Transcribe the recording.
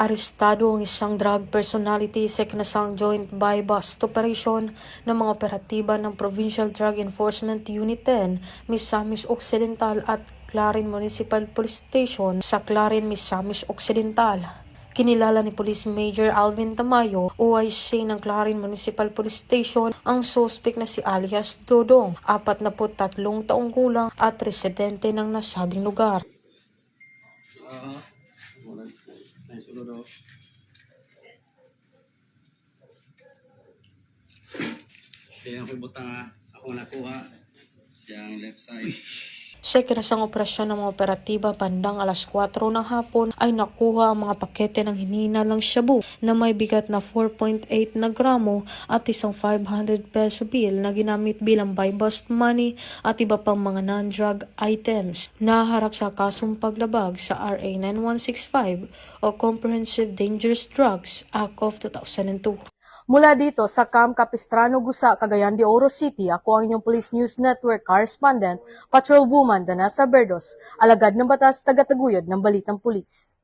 Arestado ang isang drug personality sa kinasang joint buy-bust operation ng mga operatiba ng Provincial Drug Enforcement Unit 10, Misamis Occidental at Clarin Municipal Police Station sa Clarin, Misamis Occidental. Kinilala ni Police Major Alvin Tamayo, OIC ng Clarin Municipal Police Station, ang suspect na si alias Dodong, 43 taong gulang at residente ng nasabing lugar. Kaya ako butang ako nakuha siyang left side. Sa kinasang operasyon ng mga operatiba bandang alas 4 ng hapon ay nakuha ang mga pakete ng hinihinalang shabu na may bigat na 4.8 na gramo at isang 500 peso bill na ginamit bilang buy-bust money at iba pang mga non-drug items. Naharap sa kasong paglabag sa RA 9165 o Comprehensive Dangerous Drugs Act of 2002. Mula dito sa Camp Capistrano, Gusa, Cagayan de Oro City, ako ang inyong Police News Network correspondent, Patrolwoman Danasa Berdos, alagad ng batas, tagataguyod ng Balitang Pulis.